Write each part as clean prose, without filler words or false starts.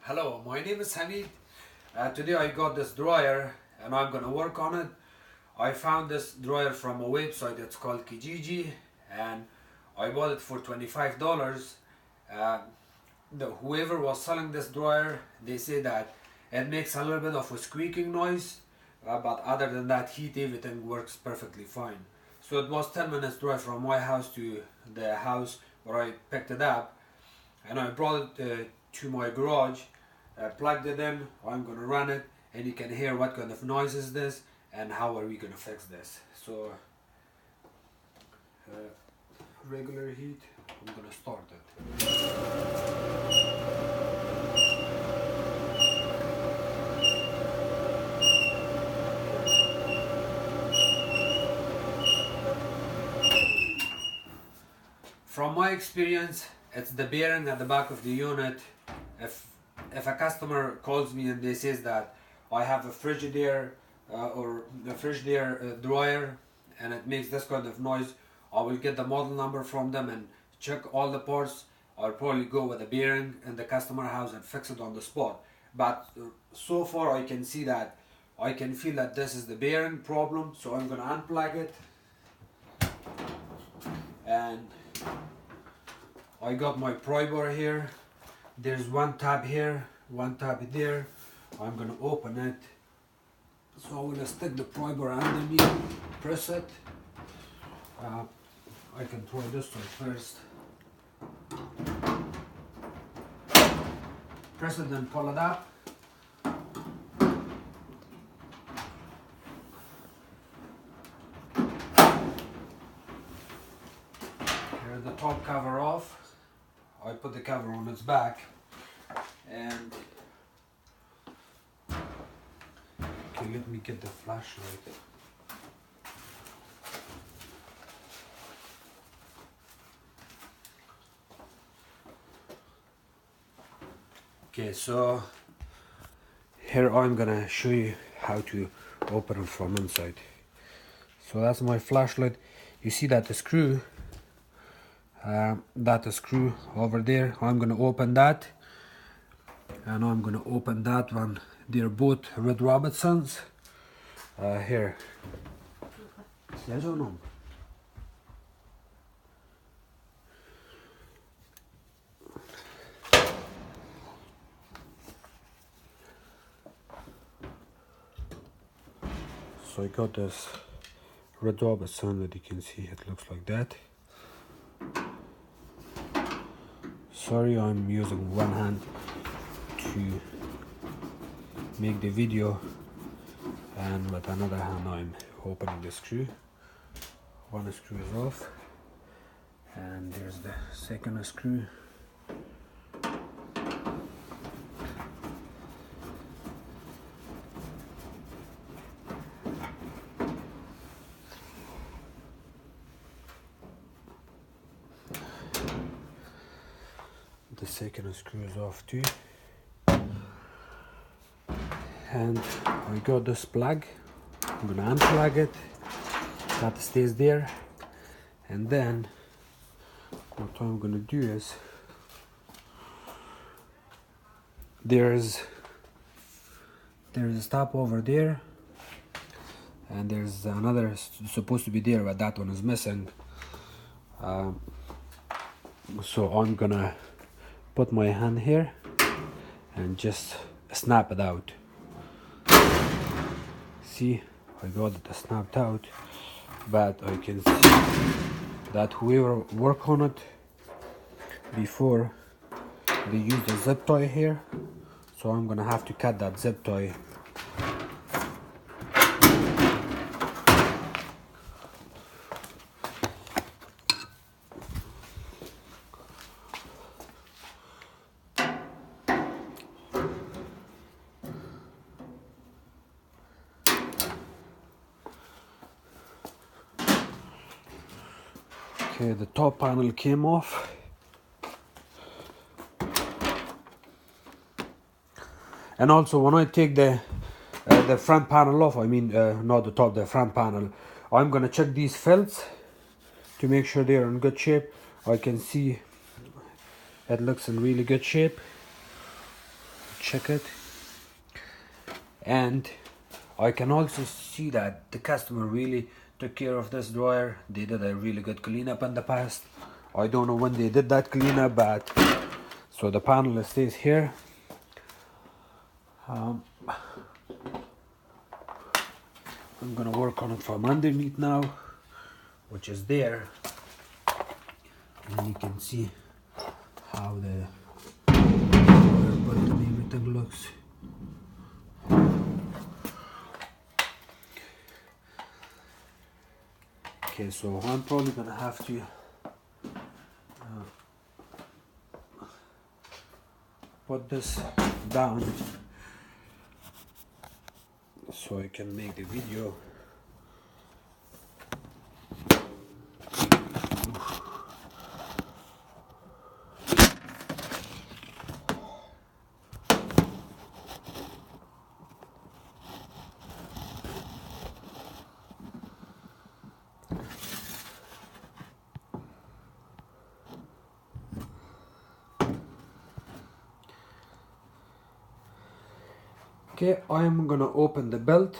Hello, my name is Hamid. Today I got this dryer and I'm gonna work on it. I found this dryer from a website, it's called Kijiji, and I bought it for $25. Uh, whoever was selling this dryer, they say that it makes a little bit of a squeaking noise, but other than that heat, everything works perfectly fine. So it was 10 minutes drive from my house to the house where I picked it up, and I brought it to my garage, plugged it in. I'm gonna run it and you can hear what kind of noise is this and how are we gonna fix this. So regular heat, I'm gonna start it. From my experience, it's the bearing at the back of the unit. If a customer calls me and they says that I have a Frigidaire or a Frigidaire dryer and it makes this kind of noise, I will get the model number from them and check all the parts. I'll probably go with the bearing in the customer house and fix it on the spot. But so far I can see that I can feel that this is the bearing problem, so I'm gonna unplug it. And I got my pry bar here. There's one tab here, one tab there. I'm gonna open it. So I'm gonna stick the pry bar underneath, press it. I can try this one first. Press it and pull it up. Here's the top cover off. I put the cover on its back, and okay, let me get the flashlight. Okay, so here I'm gonna show you how to open it from inside. So that's my flashlight. You see that the screw, screw over there. I'm gonna open that, and I'm gonna open that one. They're both Red Robertsons. Here. Yes or no? So I got this Red Robertson that you can see. It looks like that. Sorry, I'm using one hand to make the video, and with another hand I'm opening the screw. One screw is off, and there's the second screw. The second screw is off too, and I got this plug. I'm gonna unplug it. That stays there, and then what I'm gonna do is there's a stop over there, and there's another supposed to be there, but that one is missing. So I'm gonna put my hand here and just snap it out. See, I got it snapped out, but I can see that whoever worked on it before, they used a zip tie here, so I'm gonna have to cut that zip tie. Okay, the top panel came off. And also when I take the front panel off, I mean not the top, the front panel, I'm gonna check these felts to make sure they're in good shape. I can see it looks in really good shape. check it. And I can also see that the customer really took care of this dryer. They did a really good cleanup in the past. I don't know when they did that cleanup, but so the panel stays here. I'm gonna work on it from underneath now, which is there, and you can see how the button everything looks. Okay, so I'm probably gonna have to put this down so I can make the video. Okay, I am gonna open the belt.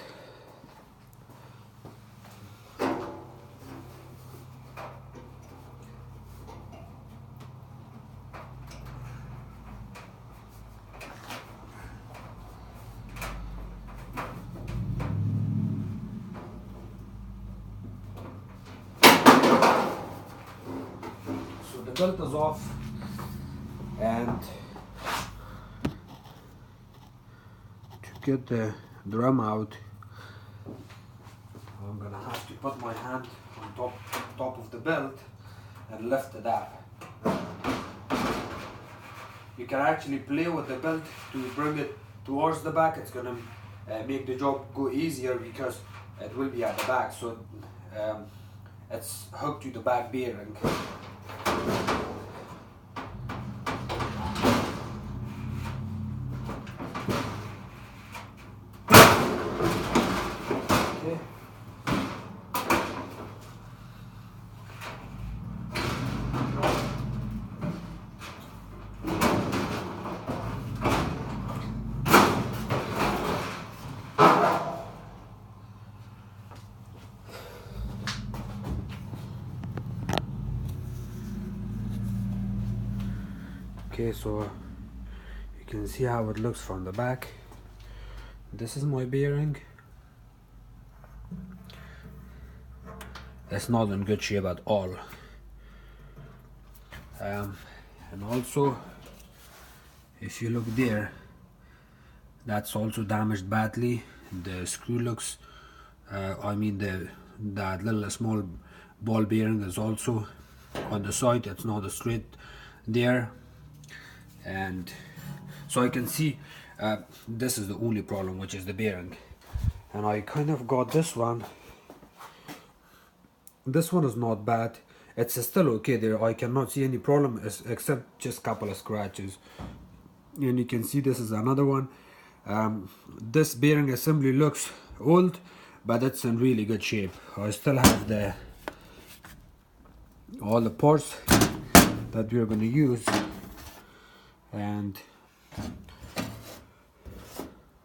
So the belt is off, and get the drum out, I'm gonna have to put my hand on top of the belt and lift it up. You can actually play with the belt to bring it towards the back. It's gonna make the job go easier because it will be at the back, so it's hooked to the back bearing. Okay, so you can see how it looks from the back. This is my bearing. It's not in good shape at all. And also, if you look there, that's also damaged badly. The screw looks, that little small ball bearing is also on the side. It's not straight there. And so I can see this is the only problem, which is the bearing. And I kind of got this one. This one is not bad. It's still okay there. I cannot see any problem except just a couple of scratches. And you can see this is another one. This bearing assembly looks old, but it's in really good shape. I still have all the parts that we're going to use, and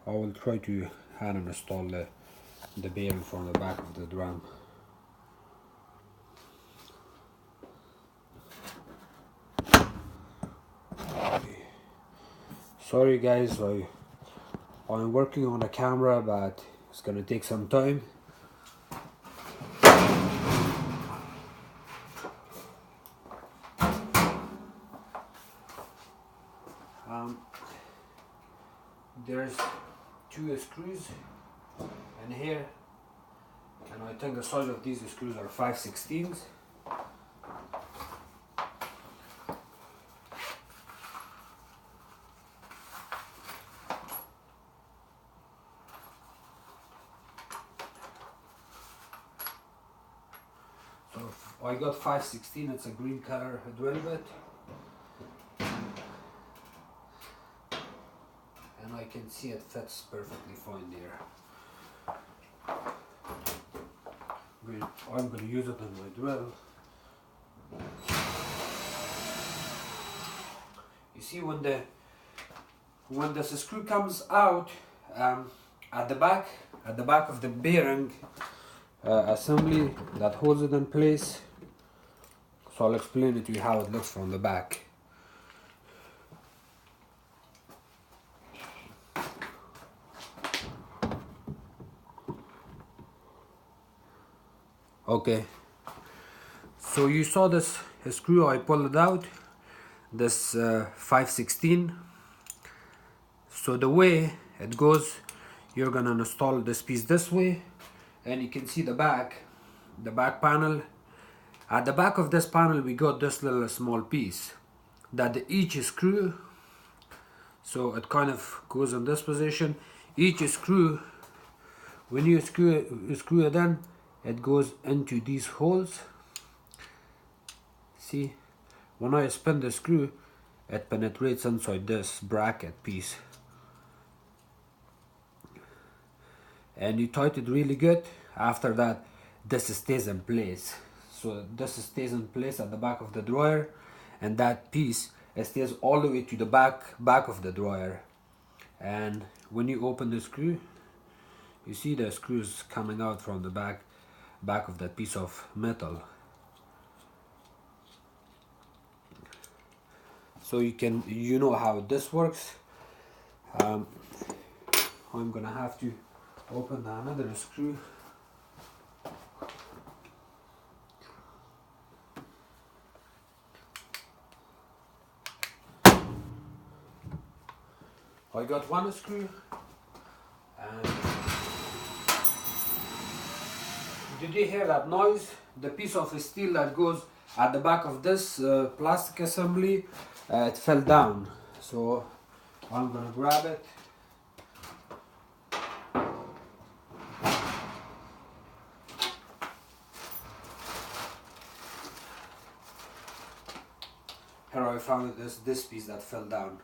I will try to hand install the bearing from the back of the drum. Sorry guys, I'm working on a camera, but it's gonna take some time. There's 2 screws in here, and I think the size of these screws are 5/16. So I got 5/16. It's a green color drill bit, and I can see it fits perfectly fine there. I'm going to use it on my drill. You see, when the when this screw comes out, at the back of the bearing assembly that holds it in place. So I'll explain it to you how it looks from the back. Okay, so you saw this screw, I pulled it out, this 516. So the way it goes, you're gonna install this piece this way, and you can see the back panel. At the back of this panel we got this little small piece that each screw, so it kind of goes in this position. Each screw, when you screw it in, it goes into these holes. See, when I spin the screw, it penetrates inside this bracket piece, and you tighten it really good. After that, this stays in place. So this stays in place at the back of the dryer, and that piece, it stays all the way to the back of the dryer. And when you open the screw, you see the screws coming out from the back of that piece of metal. So you know how this works. I'm gonna have to open another screw. I got one screw, and did you hear that noise? The piece of steel that goes at the back of this plastic assembly, it fell down. So I'm gonna grab it. Here I found this piece that fell down.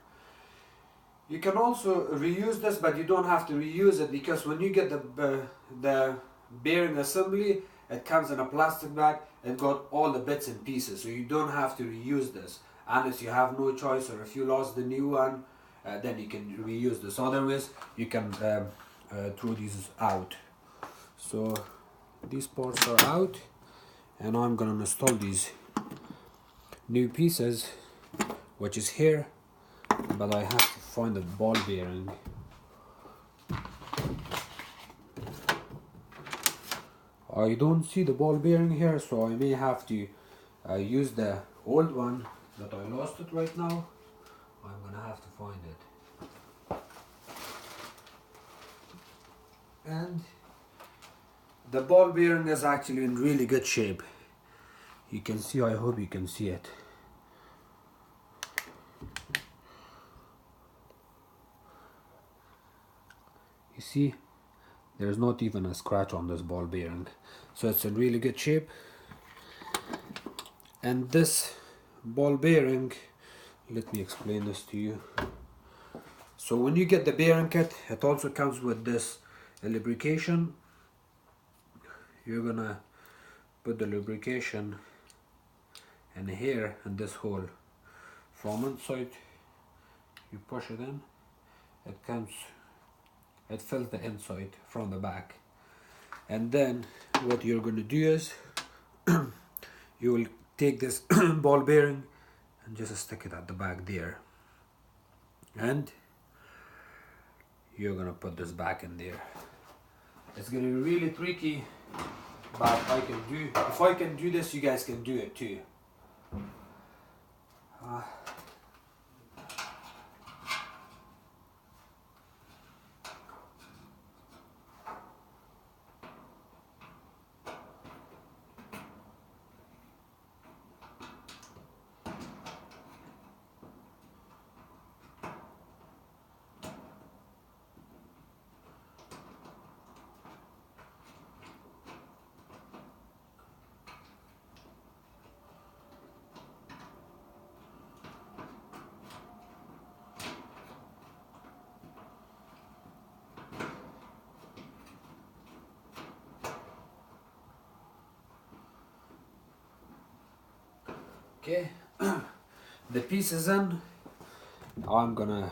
You can also reuse this, but you don't have to reuse it, because when you get the bearing assembly, it comes in a plastic bag. It got all the bits and pieces, so you don't have to reuse this unless you have no choice, or if you lost the new one, then you can reuse this. Otherwise, you can throw these out. So these parts are out, and I'm gonna install these new pieces, which is here, but I have to find the ball bearing. I don't see the ball bearing here, so I may have to use the old one that I lost it right now. I'm gonna have to find it. And the ball bearing is actually in really good shape. You can see, I hope you can see it. You see, there's not even a scratch on this ball bearing, so it's in really good shape. And this ball bearing, let me explain this to you. So when you get the bearing kit, it also comes with this lubrication. You're gonna put the lubrication in here, in this hole. From inside, you push it in, it fills the inside from the back. And then what you're going to do is you will take this ball bearing and just stick it at the back there, and you're going to put this back in there. It's going to be really tricky, but if I can do this, you guys can do it too. Okay, the piece is in. I'm gonna